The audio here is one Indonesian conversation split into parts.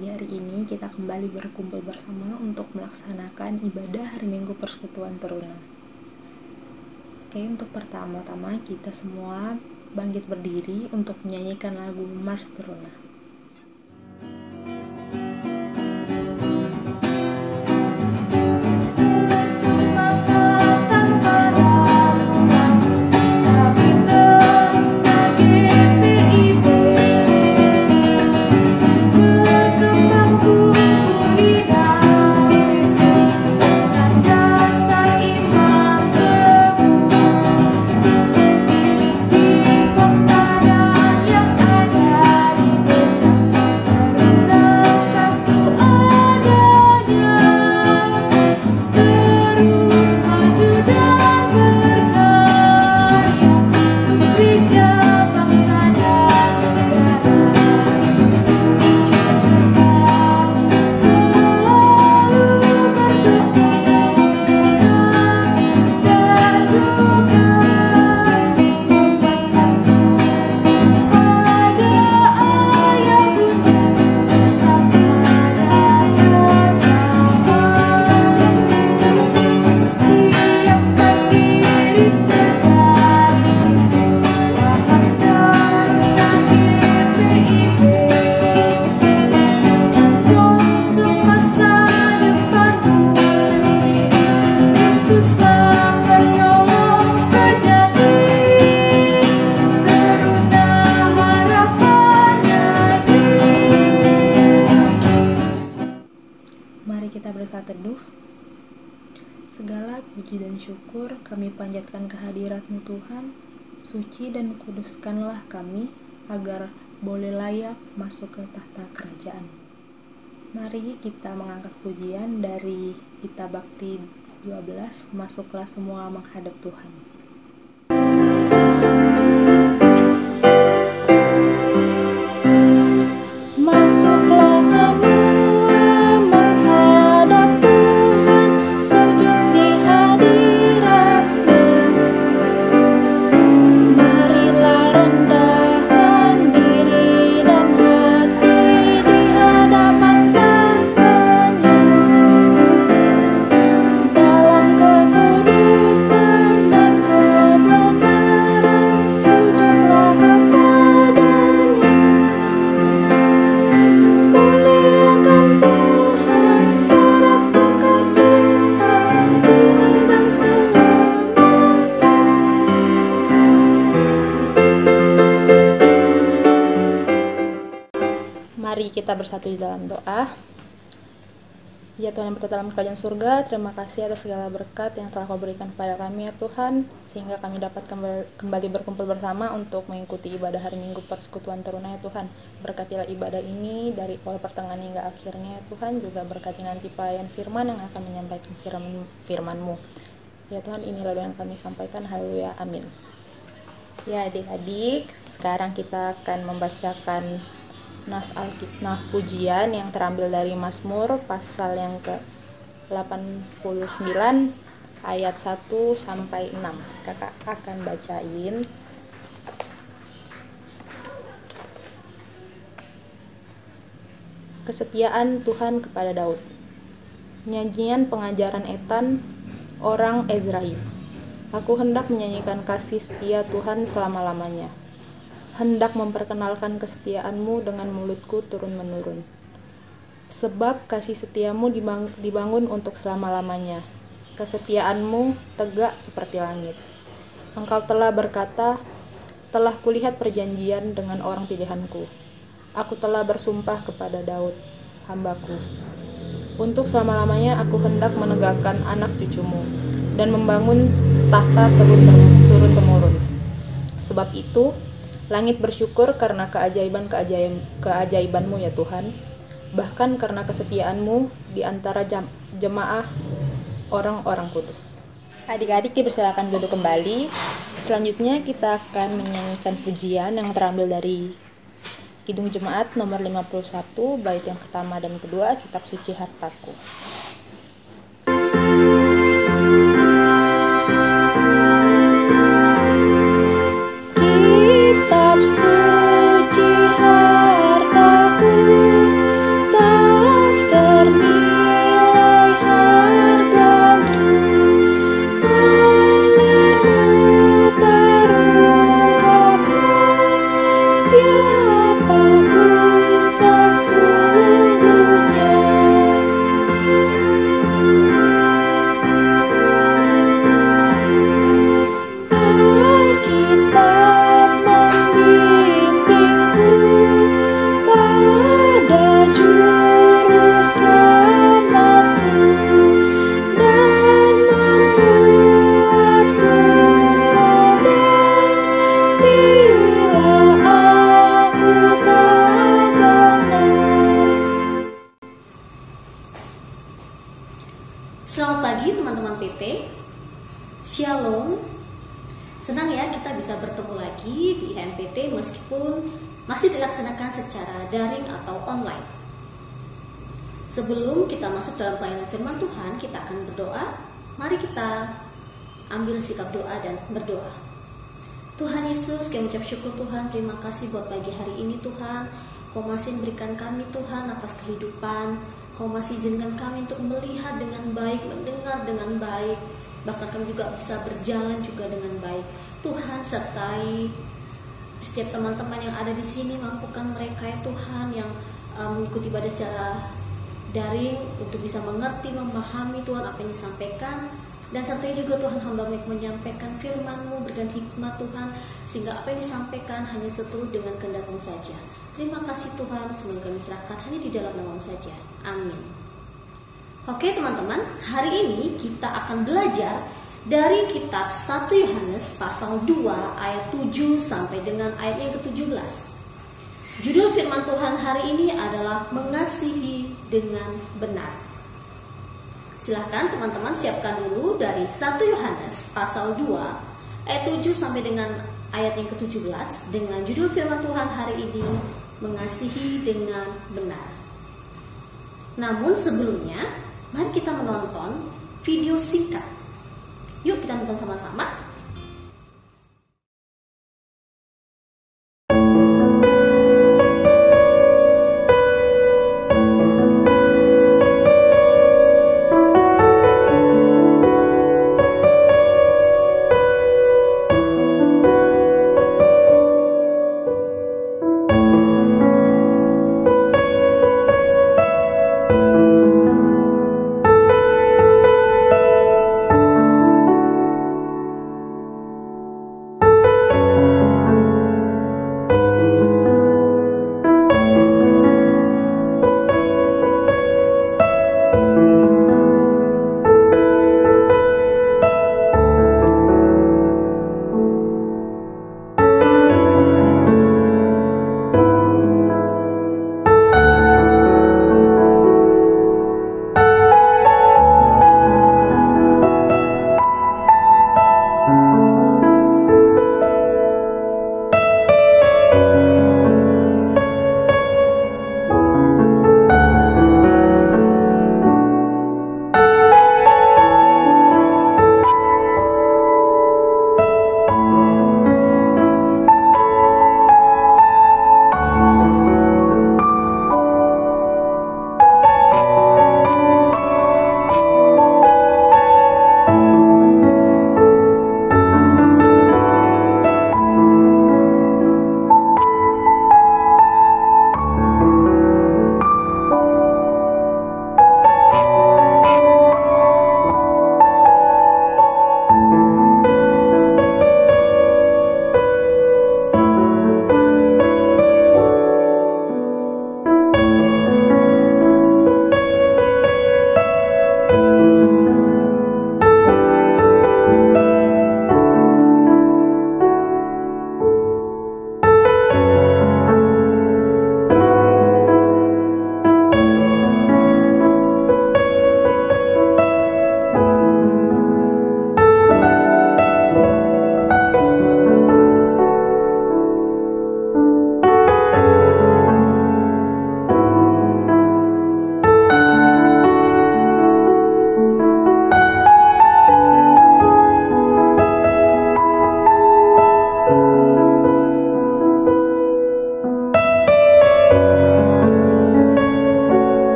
pagi hari ini kita kembali berkumpul bersama untuk melaksanakan ibadah hari Minggu Persekutuan Teruna. Oke, untuk pertama-tama kita semua bangkit berdiri untuk menyanyikan lagu Mars Teruna. Mari kita bersatu teduh. Segala puji dan syukur kami panjatkan kehadirat-Mu Tuhan, suci dan kuduskanlah kami, agar boleh layak masuk ke tahta kerajaan. Mari kita mengangkat pujian dari Gita Bakti 12, masuklah semua menghadap Tuhan. Mari kita bersatu di dalam doa. Ya Tuhan yang bertata dalam kerajaan surga, terima kasih atas segala berkat yang telah Kau berikan kepada kami ya Tuhan, sehingga kami dapat kembali berkumpul bersama untuk mengikuti ibadah hari Minggu Persekutuan Teruna ya Tuhan. Berkatilah ibadah ini dari awal pertengahan hingga akhirnya ya Tuhan, juga berkati nanti pelayan firman yang akan menyampaikan firman-Mu. Ya Tuhan, inilah doa yang kami sampaikan, haleluya, amin. Ya adik-adik, sekarang kita akan membacakan nas pujian yang terambil dari Mazmur pasal yang ke-89 ayat 1 sampai 6. Kakak akan bacain. Kesetiaan Tuhan kepada Daud. Nyanyian pengajaran Etan, orang Ezraim. Aku hendak menyanyikan kasih setia Tuhan selama-lamanya. Hendak memperkenalkan kesetiaan-Mu dengan mulutku turun-menurun. Sebab kasih setia-Mu dibangun untuk selama-lamanya. Kesetiaan-Mu tegak seperti langit. Engkau telah berkata, telah kulihat perjanjian dengan orang pilihanku. Aku telah bersumpah kepada Daud, hambaku. Untuk selama-lamanya aku hendak menegakkan anak cucumu dan membangun tahta turun-temurun. Sebab itu, langit bersyukur karena keajaiban-Mu ya Tuhan, bahkan karena kesetiaan-Mu di antara jemaah orang-orang kudus. Adik-adik dipersilakan duduk kembali. Selanjutnya kita akan menyanyikan pujian yang terambil dari Kidung Jemaat nomor 51, bait yang pertama dan kedua, Kitab Suci Hartaku. Kitab suci hartaku, teman-teman PT. Shalom. Senang ya kita bisa bertemu lagi di HMPT meskipun masih dilaksanakan secara daring atau online. Sebelum kita masuk dalam pelayanan firman Tuhan, kita akan berdoa. Mari kita ambil sikap doa dan berdoa. Tuhan Yesus, kami ucap syukur Tuhan, terima kasih buat pagi hari ini Tuhan. Kau masih memberikan kami Tuhan nafas kehidupan. Kau masih izinkan kami untuk melihat dengan baik, mendengar dengan baik, bahkan kami juga bisa berjalan juga dengan baik. Tuhan sertai setiap teman-teman yang ada di sini, mampukan mereka ya Tuhan yang mengikuti ibadah secara daring untuk bisa mengerti, memahami Tuhan apa yang disampaikan, dan sertai juga Tuhan hamba-Mu menyampaikan firman-Mu, berikan hikmat Tuhan, sehingga apa yang disampaikan hanya seturut dengan kehendak-Mu saja. Terima kasih Tuhan, semoga kami serahkan hanya di dalam nama-Mu saja. Amin. Oke teman-teman, hari ini kita akan belajar dari kitab 1 Yohanes pasal 2 ayat 7 sampai dengan ayat yang ke-17. Judul firman Tuhan hari ini adalah mengasihi dengan benar. Silahkan teman-teman siapkan dulu dari 1 Yohanes pasal 2 ayat 7 sampai dengan ayat yang ke-17 dengan judul firman Tuhan hari ini, mengasihi dengan benar. Namun sebelumnya, mari kita menonton video singkat. Yuk kita nonton sama-sama.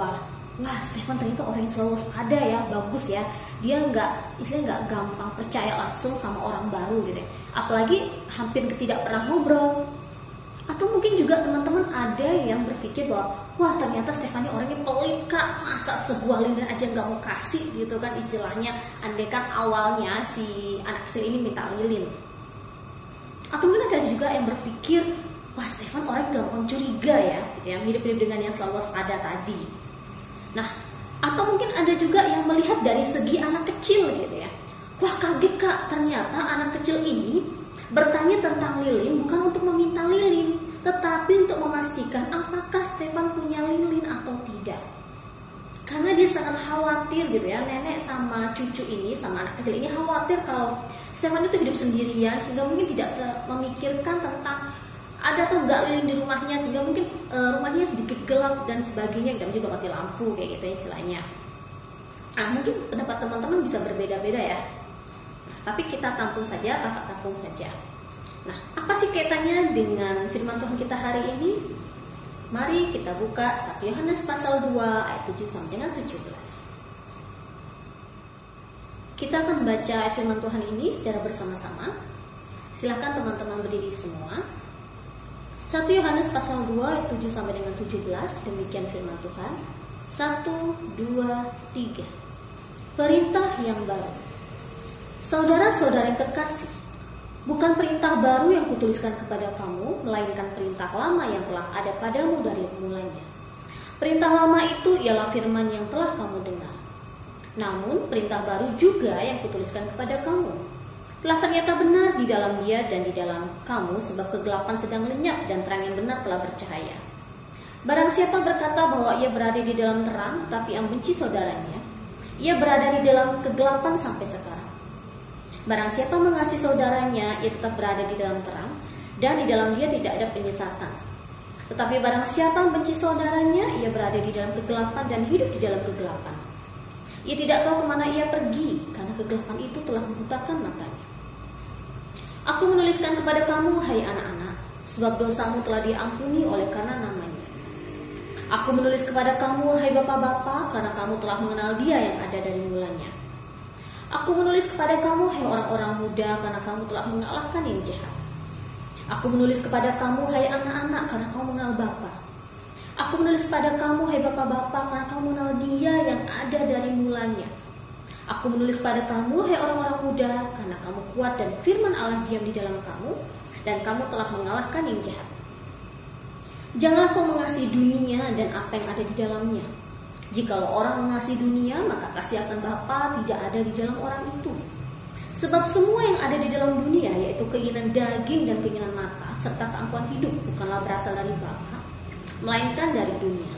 bahwa wah, Stefan ternyata orang yang selalu waspada ya, bagus ya. Dia nggak gampang percaya langsung sama orang baru gitu ya. Apalagi hampir tidak pernah ngobrol. Atau mungkin juga teman-teman ada yang berpikir bahwa wah, ternyata Stefan ini orangnya pelit kak, masa sebuah lilin aja nggak mau kasih gitu kan istilahnya. Andai kan awalnya si anak kecil ini minta lilin. Atau mungkin ada juga yang berpikir wah, Stefan orang gampang curiga ya, gitu ya, mirip-mirip dengan yang selalu waspada tadi. Nah, atau mungkin ada juga yang melihat dari segi anak kecil gitu ya. Wah, kaget kak, ternyata anak kecil ini bertanya tentang lilin bukan untuk meminta lilin, tetapi untuk memastikan apakah Stefan punya lilin atau tidak. Karena dia sangat khawatir gitu ya, nenek sama cucu ini, sama anak kecil ini khawatir kalau Stefan itu hidup sendirian, sehingga mungkin tidak memikirkan tentang ada atau enggak lilin di rumahnya, sehingga mungkin rumahnya sedikit gelap dan sebagainya, dan juga mati lampu kayak gitu istilahnya. Nah, mungkin pendapat teman-teman bisa berbeda-beda ya, tapi kita tampung saja, kakak tampung saja. Nah, apa sih kaitannya dengan firman Tuhan kita hari ini? Mari kita buka 1 Yohanes pasal 2 ayat 7 sampai dengan 17. Kita akan baca firman Tuhan ini secara bersama-sama. Silakan teman-teman berdiri semua. 1 Yohanes pasal 2 ayat 7 sampai dengan 17, demikian firman Tuhan. 1, 2, 3. Perintah yang baru. Saudara-saudara yang kekasih, bukan perintah baru yang kutuliskan kepada kamu, melainkan perintah lama yang telah ada padamu dari mulanya. Perintah lama itu ialah firman yang telah kamu dengar. Namun perintah baru juga yang kutuliskan kepada kamu telah ternyata benar di dalam dia dan di dalam kamu, sebab kegelapan sedang lenyap dan terang yang benar telah bercahaya. Barang siapa berkata bahwa ia berada di dalam terang tetapi yang benci saudaranya, ia berada di dalam kegelapan sampai sekarang. Barang siapa mengasihi saudaranya, ia tetap berada di dalam terang dan di dalam dia tidak ada penyesatan. Tetapi barang siapa membenci saudaranya, ia berada di dalam kegelapan dan hidup di dalam kegelapan. Ia tidak tahu kemana ia pergi, karena kegelapan itu telah membutakan matanya. Aku menuliskan kepada kamu, hai anak-anak, sebab dosamu telah diampuni oleh karena namanya. Aku menulis kepada kamu, hai bapak-bapak, karena kamu telah mengenal dia yang ada dari mulanya. Aku menulis kepada kamu, hai orang-orang muda, karena kamu telah mengalahkan yang jahat. Aku menulis kepada kamu, hai anak-anak, karena kamu mengenal Bapa. Aku menulis kepada kamu, hai bapak-bapak, karena kamu mengenal dia yang ada dari mulanya. Aku menulis kepada kamu, hai orang-orang muda, karena kamu kuat dan firman Allah diam di dalam kamu, dan kamu telah mengalahkan yang jahat. Janganlah kau mengasihi dunia dan apa yang ada di dalamnya. Jikalau orang mengasihi dunia, maka kasih akan Bapa tidak ada di dalam orang itu. Sebab semua yang ada di dalam dunia, yaitu keinginan daging dan keinginan mata, serta keangkuhan hidup, bukanlah berasal dari Bapa, melainkan dari dunia.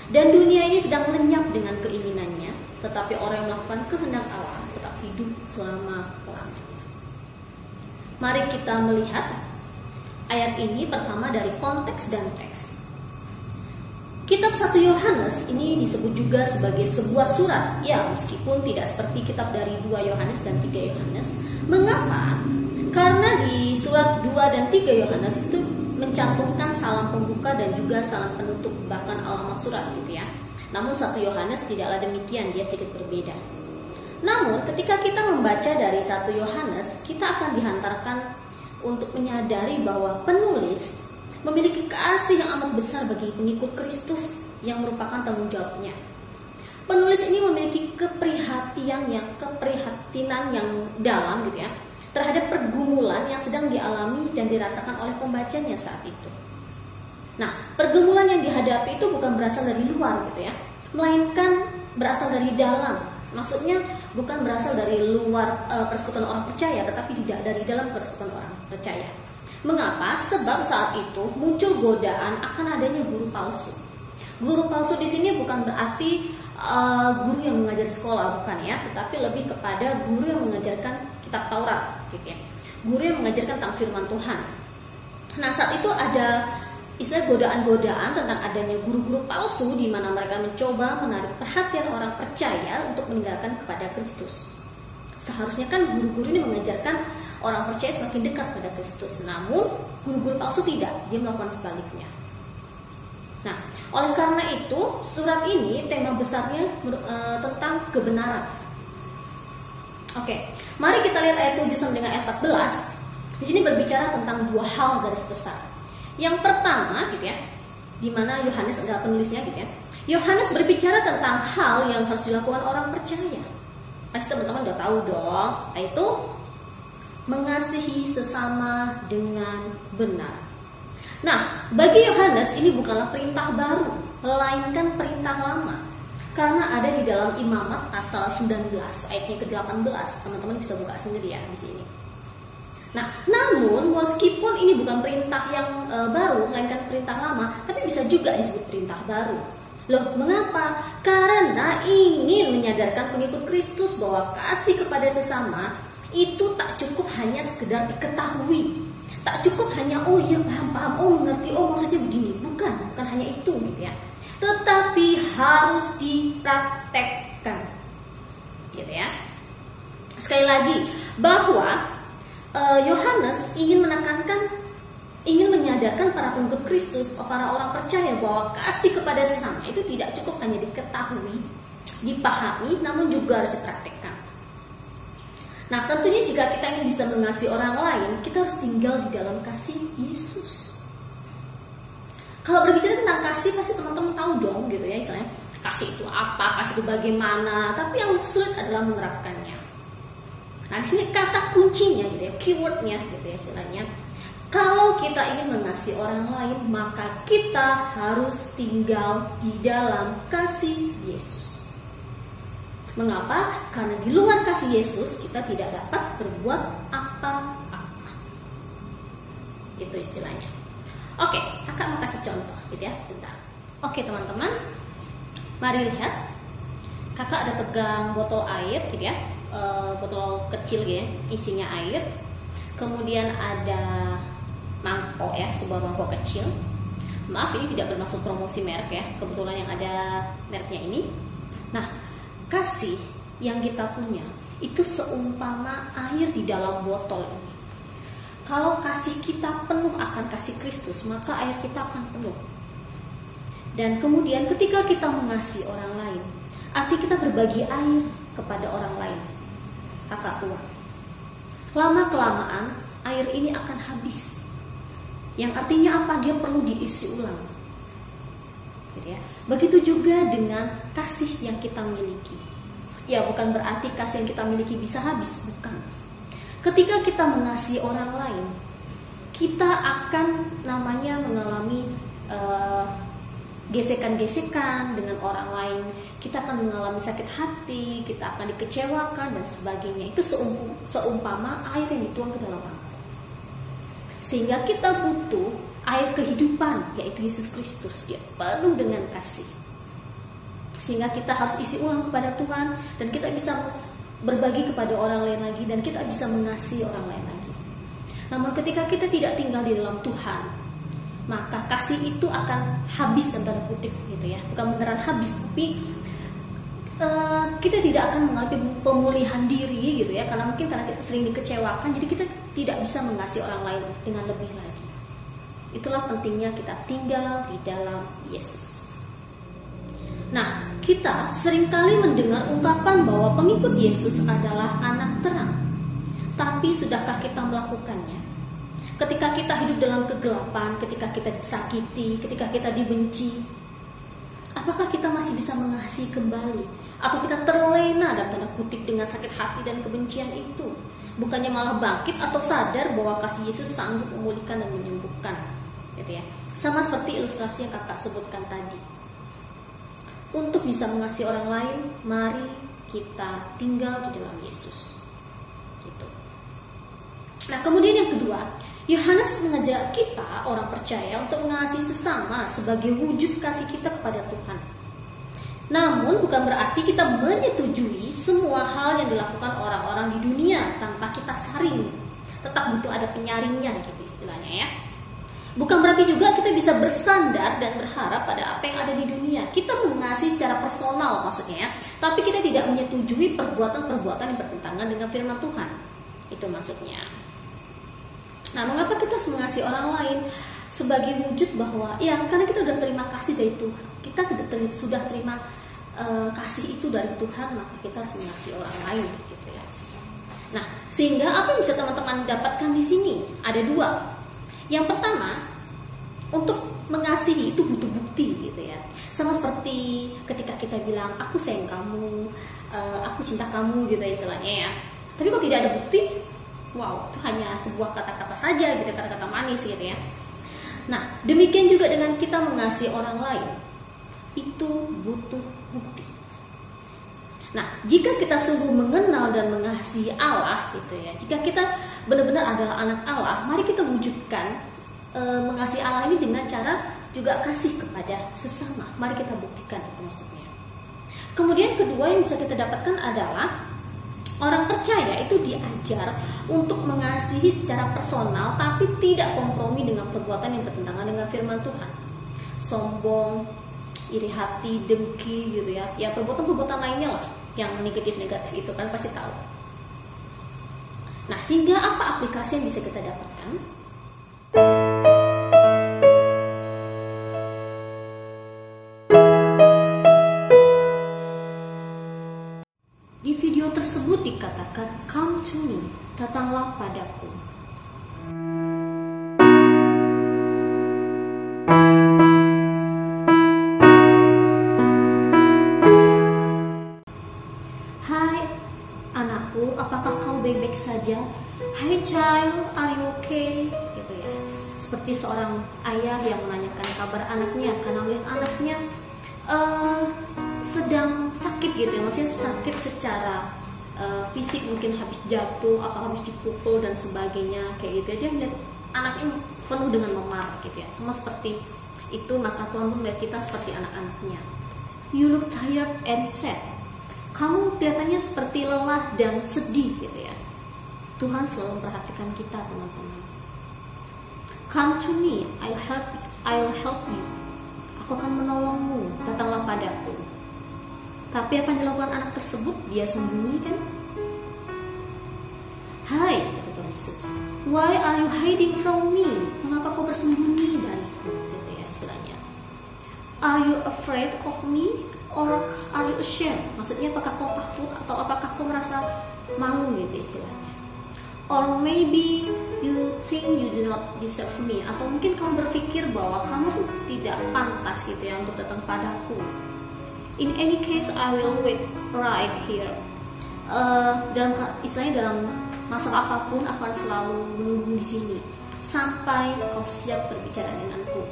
Dan dunia ini sedang lenyap dengan keinginannya, tetapi orang yang melakukan kehendak Allah tetap hidup selama-lamanya. Mari kita melihat ayat ini pertama dari konteks dan teks. Kitab 1 Yohanes ini disebut juga sebagai sebuah surat, ya meskipun tidak seperti kitab dari 2 Yohanes dan 3 Yohanes. Mengapa? Karena di surat 2 dan 3 Yohanes itu mencantumkan salam pembuka dan juga salam penutup, bahkan alamat surat gitu ya. Namun 1 Yohanes tidaklah demikian, dia sedikit berbeda. Namun ketika kita membaca dari 1 Yohanes, kita akan dihantarkan untuk menyadari bahwa penulis memiliki kasih yang amat besar bagi pengikut Kristus yang merupakan tanggung jawabnya. Penulis ini memiliki keprihatinan yang dalam gitu ya, terhadap pergumulan yang sedang dialami dan dirasakan oleh pembacanya saat itu. Nah, pergumulan yang dihadapi itu bukan berasal dari luar gitu ya, melainkan berasal dari dalam. Maksudnya bukan berasal dari luar persekutuan orang percaya, tetapi tidak dari dalam persekutuan orang percaya. Mengapa? Sebab saat itu muncul godaan akan adanya guru palsu. Guru palsu di sini bukan berarti guru yang mengajar di sekolah, bukan ya, tetapi lebih kepada guru yang mengajarkan kitab Taurat, gitu ya. Guru yang mengajarkan tentang firman Tuhan. Nah, saat itu ada istilah godaan-godaan tentang adanya guru-guru palsu di mana mereka mencoba menarik perhatian orang percaya untuk meninggalkan kepada Kristus. Seharusnya kan guru-guru ini mengajarkan orang percaya semakin dekat pada Kristus. Namun guru-guru palsu tidak, dia melakukan sebaliknya. Nah, oleh karena itu surat ini tema besarnya tentang kebenaran. Oke, mari kita lihat ayat 7 sampai dengan ayat 14. Di sini berbicara tentang dua hal garis besar. Yang pertama, gitu ya, di mana Yohanes adalah penulisnya, gitu ya. Yohanes berbicara tentang hal yang harus dilakukan orang percaya. Pasti teman-teman udah tahu dong, yaitu mengasihi sesama dengan benar. Nah, bagi Yohanes ini bukanlah perintah baru, melainkan perintah lama. Karena ada di dalam Imamat pasal 19 ayatnya ke-18. Teman-teman bisa buka sendiri ya di sini. Nah, namun meskipun ini bukan perintah yang baru, melainkan perintah lama, tapi bisa juga disebut perintah baru. Loh, mengapa? Karena ingin menyadarkan pengikut Kristus bahwa kasih kepada sesama itu tak cukup hanya sekedar diketahui. Tak cukup hanya, oh ya paham, oh mengerti, oh maksudnya begini. Bukan hanya itu gitu ya. Tetapi harus dipraktekkan. Gitu ya. Sekali lagi, bahwa Yohanes ingin menyadarkan para pengikut Kristus, para orang percaya bahwa kasih kepada sesama itu tidak cukup hanya diketahui, dipahami, namun juga harus dipraktekkan. Nah, tentunya jika kita ingin bisa mengasihi orang lain, kita harus tinggal di dalam kasih Yesus. Kalau berbicara tentang kasih, pasti teman-teman tahu dong gitu ya, istilahnya kasih itu apa, kasih itu bagaimana, tapi yang sulit adalah menerapkannya. Nah, di sini kata kuncinya gitu ya, keywordnya gitu ya istilahnya. Kalau kita ingin mengasihi orang lain, maka kita harus tinggal di dalam kasih Yesus. Mengapa? Karena di luar kasih Yesus kita tidak dapat berbuat apa-apa. Itu istilahnya. Oke, kakak mau kasih contoh gitu ya sebentar. Oke teman-teman, mari lihat. Kakak ada pegang botol air gitu ya, botol kecil ya, isinya air. Kemudian ada mangkok ya, sebuah mangkok kecil. Maaf, ini tidak bermaksud promosi merek ya, kebetulan yang ada mereknya ini. Nah, kasih yang kita punya itu seumpama air di dalam botol ini. Kalau kasih kita penuh akan kasih Kristus, maka air kita akan penuh. Dan kemudian ketika kita mengasihi orang lain, arti kita berbagi air kepada orang lain. Kakak tua, lama-kelamaan air ini akan habis. Yang artinya apa? Dia perlu diisi ulang. Gitu ya. Begitu juga dengan kasih yang kita miliki. Ya, bukan berarti kasih yang kita miliki bisa habis, bukan. Ketika kita mengasihi orang lain, kita akan mengalami gesekan-gesekan dengan orang lain. Kita akan mengalami sakit hati, kita akan dikecewakan dan sebagainya. Itu seumpama air yang dituang ke dalam mangkok. Sehingga kita butuh air kehidupan, yaitu Yesus Kristus. Dia penuh dengan kasih. Sehingga kita harus isi ulang kepada Tuhan, dan kita bisa berbagi kepada orang lain lagi, dan kita bisa mengasihi orang lain lagi. Namun ketika kita tidak tinggal di dalam Tuhan, maka kasih itu akan habis dalam tanda kutip gitu ya. Bukan beneran habis, tapi kita tidak akan mengalami pemulihan diri gitu ya, karena kita sering dikecewakan, jadi kita tidak bisa mengasihi orang lain dengan lebih lagi. Itulah pentingnya kita tinggal di dalam Yesus. Nah, kita seringkali mendengar ungkapan bahwa pengikut Yesus adalah anak terang. Tapi sudahkah kita melakukannya? Ketika kita hidup dalam kegelapan, ketika kita disakiti, ketika kita dibenci, apakah kita masih bisa mengasihi kembali? Atau kita terlena dalam tanda kutip dengan sakit hati dan kebencian itu? Bukannya malah bangkit atau sadar bahwa kasih Yesus sanggup memulihkan dan menyembuhkan, gitu ya. Sama seperti ilustrasi yang kakak sebutkan tadi. Untuk bisa mengasihi orang lain, mari kita tinggal di dalam Yesus. Gitu. Nah, kemudian yang kedua, Yohanes mengajak kita orang percaya untuk mengasihi sesama sebagai wujud kasih kita kepada Tuhan. Namun bukan berarti kita menyetujui semua hal yang dilakukan orang-orang di dunia tanpa kita saring. Tetap butuh ada penyaringnya gitu istilahnya ya. Bukan berarti juga kita bisa bersandar dan berharap pada apa yang ada di dunia. Kita mengasihi secara personal maksudnya ya. Tapi kita tidak menyetujui perbuatan-perbuatan yang bertentangan dengan firman Tuhan. Itu maksudnya. Nah, mengapa kita harus mengasihi orang lain? sebagai wujud bahwa ya karena kita sudah terima kasih dari Tuhan, kita sudah terima kasih itu dari Tuhan, maka kita harus mengasihi orang lain gitu ya. Nah, sehingga apa yang bisa teman-teman dapatkan di sini? Ada dua. Yang pertama, untuk mengasihi itu butuh bukti gitu ya. Sama seperti ketika kita bilang aku sayang kamu, aku cinta kamu gitu istilahnya ya. Tapi kalau tidak ada bukti, wow, itu hanya sebuah kata-kata saja gitu, kata-kata manis gitu ya. Nah, demikian juga dengan kita mengasihi orang lain, itu butuh bukti. Nah, jika kita sungguh mengenal dan mengasihi Allah gitu ya, jika kita benar-benar adalah anak Allah, mari kita wujudkan mengasihi Allah ini dengan cara juga kasih kepada sesama. Mari kita buktikan itu maksudnya. Kemudian kedua yang bisa kita dapatkan adalah orang percaya itu diajar untuk mengasihi secara personal, tapi tidak kompromi dengan perbuatan yang bertentangan dengan firman Tuhan. Sombong, iri hati, dengki gitu ya. Ya perbuatan-perbuatan lainnya lah yang negatif-negatif itu kan pasti tahu. Nah, sehingga apa aplikasi yang bisa kita dapatkan? Di video tersebut dikatakan, "Come to me, datanglah padaku." Hai anakku, apakah kau baik-baik saja? Hai child, are you okay? Gitu ya. Seperti seorang ayah yang menanyakan kabar anaknya karena melihat anaknya sedang sakit gitu ya, maksudnya sakit secara fisik, mungkin habis jatuh atau habis dipukul dan sebagainya kayak gitu. Dia melihat anaknya penuh dengan memar gitu ya, sama seperti itu, maka Tuhan pun melihat kita seperti anak-anaknya. You look tired and sad. Kamu kelihatannya seperti lelah dan sedih gitu ya. Tuhan selalu memperhatikan kita teman-teman. Come to me, I'll help you. Aku akan menolongmu, datanglah padaku. Tapi apa yang dilakukan anak tersebut? Dia sembunyi kan? Hai, kata Tuhan Yesus. Why are you hiding from me? Mengapa kau bersembunyi dariku? Gitu ya istilahnya. Are you afraid of me? Or are you ashamed? Maksudnya apakah kau takut atau apakah kau merasa malu gitu istilahnya. Or maybe you think you do not deserve me. Atau mungkin kamu berpikir bahwa kamu tuh tidak pantas gitu ya untuk datang padaku. In any case, I will wait right here. Istilahnya dalam masalah apapun akan selalu menunggu di sini sampai kau siap berbicara denganku.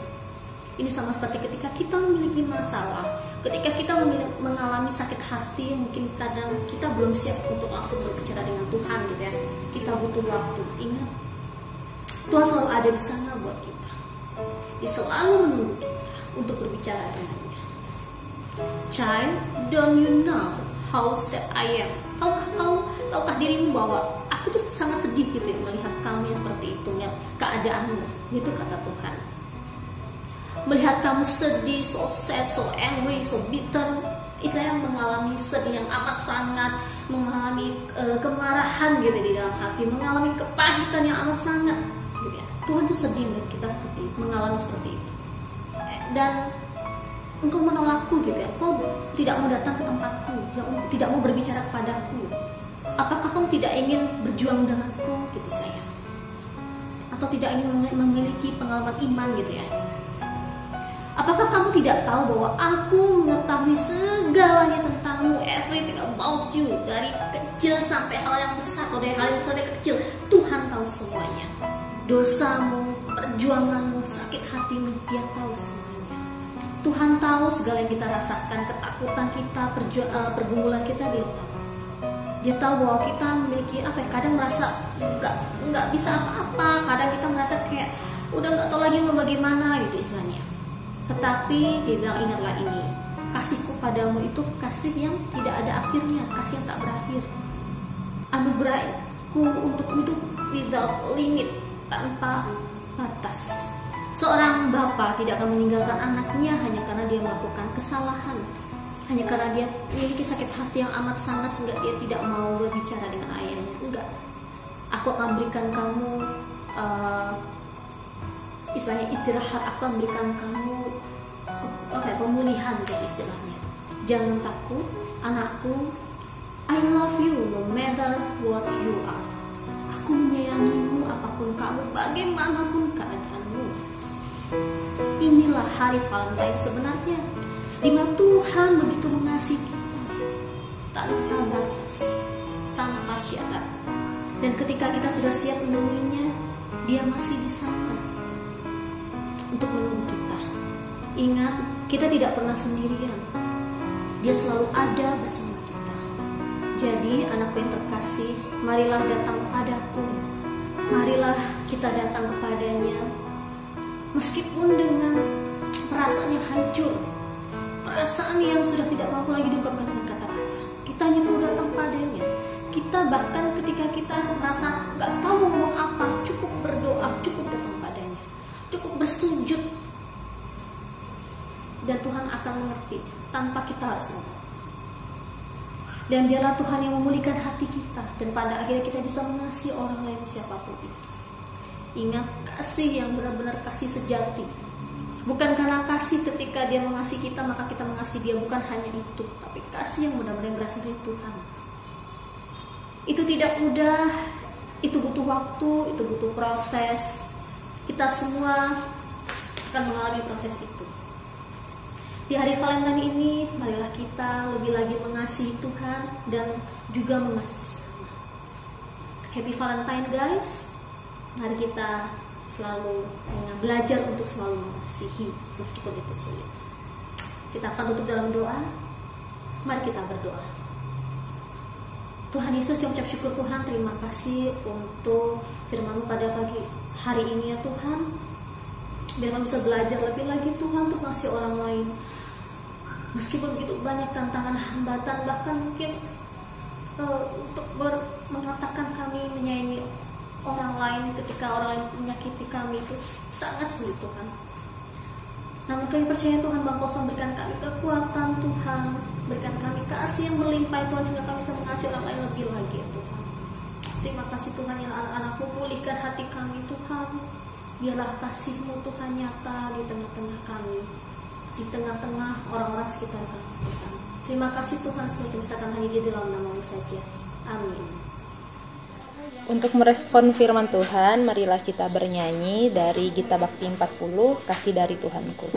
Ini sama seperti ketika kita memiliki masalah, ketika kita mengalami sakit hati, mungkin kadang kita belum siap untuk langsung berbicara dengan Tuhan gitu ya. Kita butuh waktu. Ingat, Tuhan selalu ada di sana buat kita. Dia selalu menunggu kita untuk berbicara dengannya. Child, don't you know how sad I am? Tahukah dirimu bahwa aku tuh sangat sedih gitu ya, melihat kamu yang seperti itu, melihat keadaanmu. Itu kata Tuhan. Melihat kamu sedih, so sad, so angry, so bitter, istilahnya mengalami sedih yang amat sangat, mengalami kemarahan gitu di dalam hati, mengalami kepahitan yang amat sangat gitu ya. Tuhan tuh sedih melihat kita seperti itu, mengalami seperti itu. Dan engkau menolakku gitu ya, engkau tidak mau datang ke tempatku, tidak mau berbicara kepadaku. Apakah kamu tidak ingin berjuang denganku gitu sayang? Atau tidak ingin memiliki pengalaman iman gitu ya? Apakah kamu tidak tahu bahwa aku mengetahui segalanya tentangmu, everything about you, dari kecil sampai hal yang besar, atau dari hal yang besar sampai kecil, Tuhan tahu semuanya. Dosamu, perjuanganmu, sakit hatimu, Dia tahu semuanya. Tuhan tahu segala yang kita rasakan, ketakutan kita, pergumulan kita, Dia tahu. Dia tahu bahwa kita memiliki kadang merasa nggak bisa apa-apa, kadang kita merasa kayak udah nggak tahu lagi mau bagaimana gitu istilahnya. Tetapi Dia bilang, ingatlah ini, kasihku padamu itu kasih yang tidak ada akhirnya, kasih yang tak berakhir. Anugerahku untukmu itu without limit, tanpa batas. Seorang bapa tidak akan meninggalkan anaknya hanya karena dia melakukan kesalahan, hanya karena dia memiliki sakit hati yang amat sangat sehingga dia tidak mau berbicara dengan ayahnya. Enggak, aku akan berikan kamu istilahnya istirahat, aku akan berikan kamu pemulihan gitu istilahnya. Jangan takut anakku, I love you no matter what you are. Aku menyayangimu apapun kamu, bagaimanapun keadaanmu. Inilah hari Valentine sebenarnya, di mana Tuhan begitu mengasihi kita tanpa batas, tanpa syarat. Dan ketika kita sudah siap menemuinya, Dia masih di sana untuk menunggu kita. Ingat, kita tidak pernah sendirian. Dia selalu ada bersama kita. Jadi, anakku yang terkasih, marilah datang padaku. Marilah kita datang kepadanya. Meskipun dengan perasaan yang hancur, perasaan yang sudah tidak mampu lagi diungkapkan dengan kata-kata, kita hanya perlu datang padanya. Kita bahkan ketika kita merasa gak tahu ngomong apa, cukup berdoa, cukup datang padanya, cukup bersujud, dan Tuhan akan mengerti tanpa kita harus ngomong. Dan biarlah Tuhan yang memulihkan hati kita, dan pada akhirnya kita bisa mengasihi orang lain siapapun itu. Ingat, kasih yang benar-benar kasih sejati, bukan karena kasih ketika Dia mengasihi kita maka kita mengasihi Dia, bukan hanya itu, tapi kasih yang benar-benar berasal dari Tuhan. Itu tidak mudah, itu butuh waktu, itu butuh proses. Kita semua akan mengalami proses itu. Di hari Valentine ini, marilah kita lebih lagi mengasihi Tuhan dan juga mengasihi sesama. Happy Valentine guys. Mari kita selalu belajar untuk selalu mengasihi meskipun itu sulit. Kita akan tutup dalam doa. Mari kita berdoa. Tuhan Yesus, kami ucap syukur Tuhan, terima kasih untuk firman-Mu pada pagi hari ini ya Tuhan. Biar kami bisa belajar lebih lagi Tuhan untuk ngasih orang lain. Meskipun begitu banyak tantangan, hambatan, bahkan mungkin untuk mengatakan kami menyayangi orang lain ketika orang lain menyakiti kami itu sangat sulit Tuhan. Namun kami percaya Tuhan bahwa Kau berikan kami kekuatan Tuhan, berikan kami kasih yang berlimpah Tuhan, sehingga kami bisa mengasihi orang lain lebih lagi ya Tuhan. Terima kasih Tuhan, ya anak-anakku, pulihkan hati kami Tuhan. Biarlah kasih-Mu Tuhan nyata di tengah-tengah kami, di tengah-tengah orang-orang sekitar kami Tuhan. Terima kasih Tuhan, semoga bisa kami hanya di dalam nama-Mu saja. Amin. Untuk merespon firman Tuhan, marilah kita bernyanyi dari Gita Bakti 40, Kasih dari Tuhanku.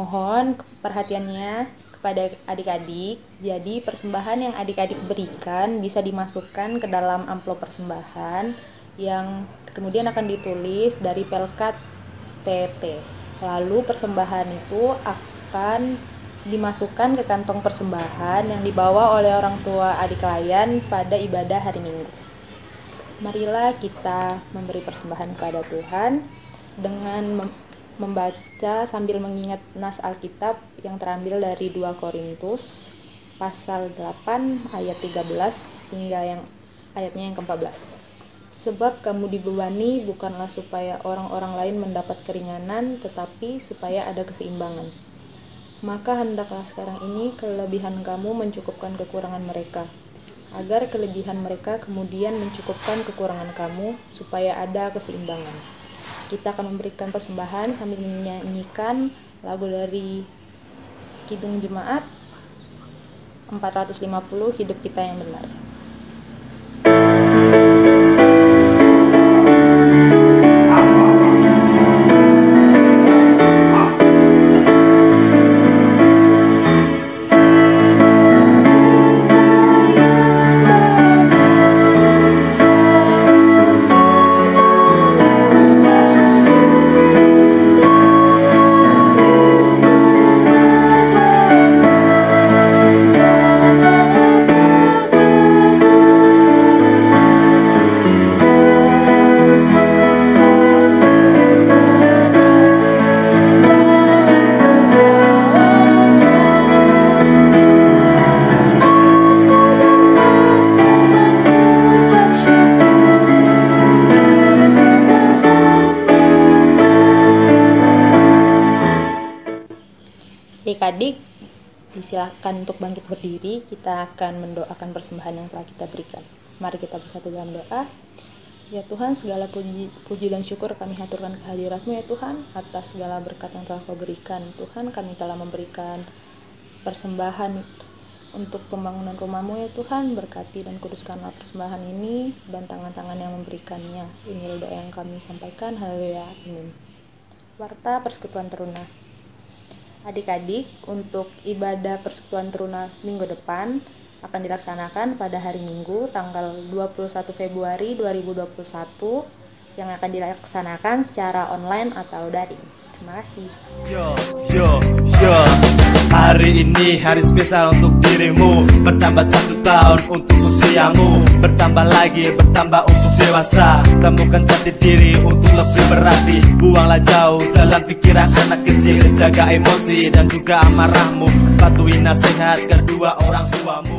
Mohon perhatiannya kepada adik-adik. Jadi persembahan yang adik-adik berikan bisa dimasukkan ke dalam amplop persembahan yang kemudian akan ditulis dari Pelkat PT. Lalu persembahan itu akan dimasukkan ke kantong persembahan yang dibawa oleh orang tua adik klien pada ibadah hari Minggu. Marilah kita memberi persembahan kepada Tuhan dengan membaca sambil mengingat nas Alkitab yang terambil dari 2 Korintus pasal 8 ayat 13 hingga ayatnya yang ke-14. Sebab kamu dibebani bukanlah supaya orang-orang lain mendapat keringanan, tetapi supaya ada keseimbangan. Maka hendaklah sekarang ini kelebihan kamu mencukupkan kekurangan mereka, agar kelebihan mereka kemudian mencukupkan kekurangan kamu, supaya ada keseimbangan. Kita akan memberikan persembahan sambil menyanyikan lagu dari Kidung Jemaat 450 Hidup Kita Yang Benar. Adik-adik disilakan untuk bangkit berdiri. Kita akan mendoakan persembahan yang telah kita berikan. Mari kita bersatu dalam doa. Ya Tuhan, segala puji dan syukur kami haturkan kehadirat-Mu ya Tuhan, atas segala berkat yang telah Kau berikan. Tuhan, kami telah memberikan persembahan untuk pembangunan rumah-Mu ya Tuhan. Berkati dan kuduskanlah persembahan ini dan tangan-tangan yang memberikannya. Inilah doa yang kami sampaikan. Haleluya. Amin. Warta Persekutuan Teruna. Adik-adik, untuk ibadah Persekutuan Teruna minggu depan akan dilaksanakan pada hari Minggu tanggal 21 Februari 2021 yang akan dilaksanakan secara online atau daring. Terima kasih. Yo, hari ini hari spesial untuk dirimu. Bertambah 1 tahun untuk usiamu, bertambah lagi, bertambah untuk dewasa. Temukan jati diri untuk lebih berarti. Buanglah jauh jalan pikiran anak kecil. Jaga emosi dan juga amarahmu. Patuhi nasihat kedua orang tuamu.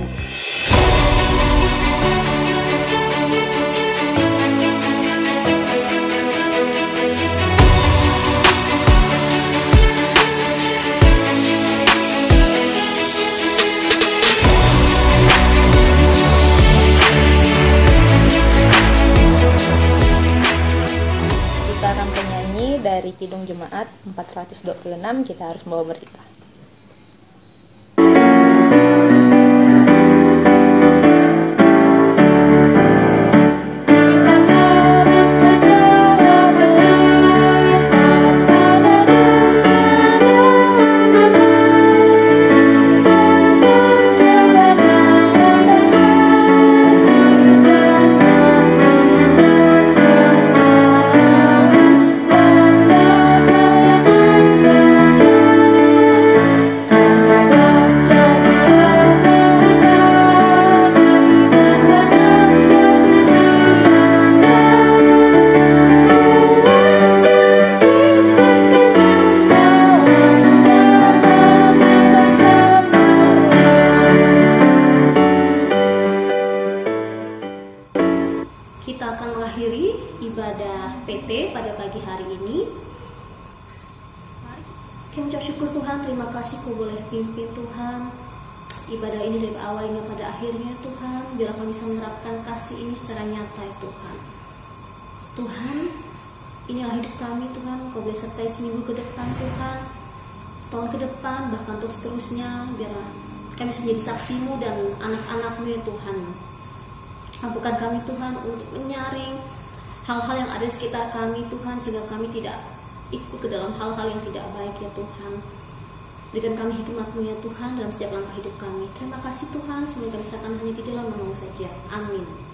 Dari Kidung Jemaat 426 kita harus membawa berita. Kita akan mengakhiri ibadah PT pada pagi hari ini. Kami ucap syukur Tuhan, terima kasih Kau boleh pimpin Tuhan ibadah ini dari awal hingga pada akhirnya Tuhan. Biar kami bisa menerapkan kasih ini secara nyata ya Tuhan. Tuhan, inilah hidup kami Tuhan. Kau boleh sertai seminggu ke depan Tuhan, setahun ke depan, bahkan untuk seterusnya. Biar kami bisa menjadi saksi-Mu dan anak-anak-Mu ya Tuhan. Mampukan kami Tuhan untuk menyaring hal-hal yang ada di sekitar kami Tuhan, sehingga kami tidak ikut ke dalam hal-hal yang tidak baik ya Tuhan. Berikan kami hikmat-Mu ya Tuhan dalam setiap langkah hidup kami. Terima kasih Tuhan, semoga kami serahkan hanya di dalam nama-Mu saja. Amin.